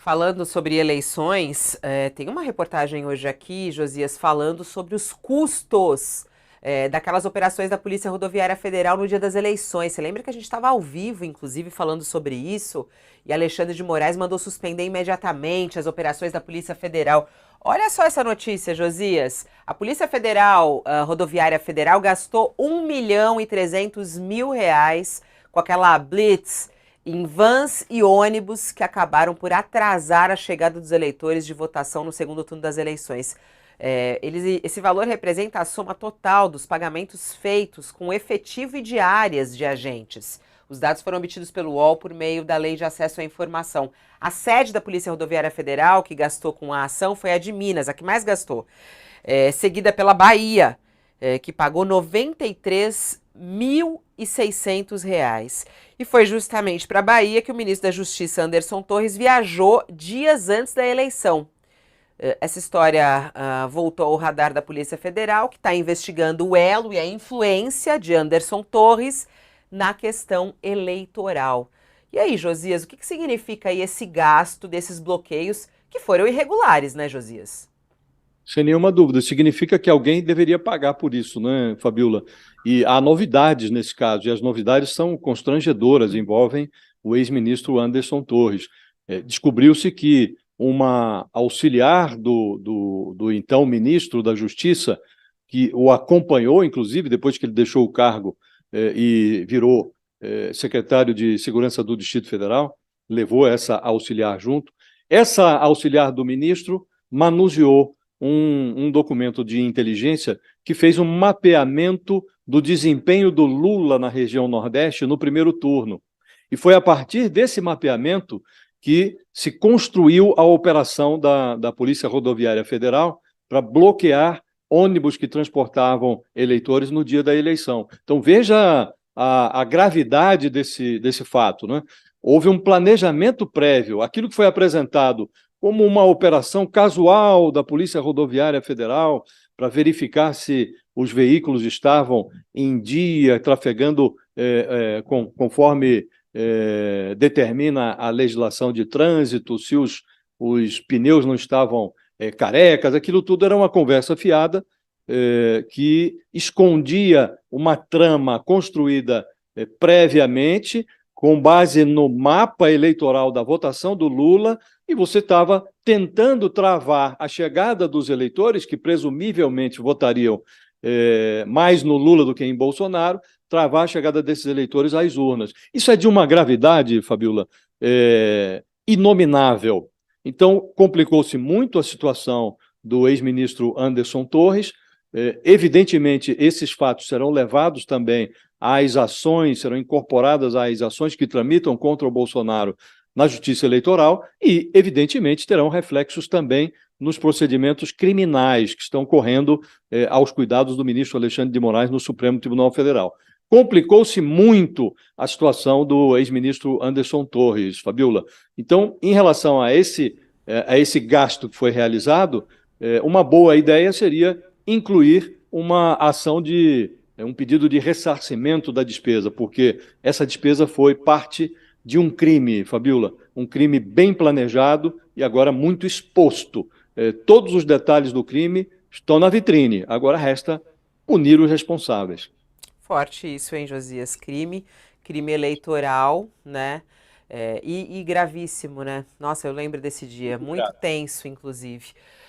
Falando sobre eleições, tem uma reportagem hoje aqui, Josias, falando sobre os custos daquelas operações da Polícia Rodoviária Federal no dia das eleições. Você lembra que a gente estava ao vivo, inclusive, falando sobre isso? E Alexandre de Moraes mandou suspender imediatamente as operações da Polícia Federal. Olha só essa notícia, Josias. A Polícia Federal, Rodoviária Federal, gastou 1.300.000 reais com aquela blitz em vans e ônibus que acabaram por atrasar a chegada dos eleitores de votação no segundo turno das eleições. Esse valor representa a soma total dos pagamentos feitos com efetivo e diárias de agentes. Os dados foram obtidos pelo UOL por meio da Lei de Acesso à Informação. A sede da Polícia Rodoviária Federal, que gastou com a ação, foi a de Minas, a que mais gastou. Seguida pela Bahia, que pagou R$ 93.600. E foi justamente para a Bahia que o ministro da Justiça, Anderson Torres, viajou dias antes da eleição. Essa história voltou ao radar da Polícia Federal, que está investigando o elo e a influência de Anderson Torres na questão eleitoral. E aí, Josias, o que significa aí esse gasto desses bloqueios que foram irregulares, né, Josias? Sem nenhuma dúvida. Significa que alguém deveria pagar por isso, né, Fabiola? E há novidades nesse caso, e as novidades são constrangedoras, envolvem o ex-ministro Anderson Torres. Descobriu-se que uma auxiliar do então ministro da Justiça, que o acompanhou, inclusive, depois que ele deixou o cargo e virou secretário de Segurança do Distrito Federal, levou essa auxiliar junto. Essa auxiliar do ministro manuseou um documento de inteligência que fez um mapeamento do desempenho do Lula na região Nordeste no primeiro turno. E foi a partir desse mapeamento que se construiu a operação da Polícia Rodoviária Federal para bloquear ônibus que transportavam eleitores no dia da eleição. Então, veja a gravidade desse fato, né? Houve um planejamento prévio, aquilo que foi apresentado como uma operação casual da Polícia Rodoviária Federal para verificar se os veículos estavam em dia, trafegando conforme determina a legislação de trânsito, se os pneus não estavam carecas, aquilo tudo era uma conversa fiada que escondia uma trama construída previamente, com base no mapa eleitoral da votação do Lula, e você estava tentando travar a chegada dos eleitores, que presumivelmente votariam mais no Lula do que em Bolsonaro, travar a chegada desses eleitores às urnas. Isso é de uma gravidade, Fabiola, inominável. Então, complicou-se muito a situação do ex-ministro Anderson Torres. Evidentemente, esses fatos serão levados também às ações, serão incorporadas às ações que tramitam contra o Bolsonaro na Justiça Eleitoral e, evidentemente, terão reflexos também nos procedimentos criminais que estão correndo aos cuidados do ministro Alexandre de Moraes no Supremo Tribunal Federal. Complicou-se muito a situação do ex-ministro Anderson Torres, Fabiola. Então, em relação a esse gasto que foi realizado, uma boa ideia seria incluir uma ação um pedido de ressarcimento da despesa, porque essa despesa foi parte de um crime, Fabiola, um crime bem planejado e agora muito exposto. Todos os detalhes do crime estão na vitrine, agora resta punir os responsáveis. Forte isso, hein, Josias? Crime eleitoral, né? E gravíssimo, né? Nossa, eu lembro desse dia, muito tenso, inclusive.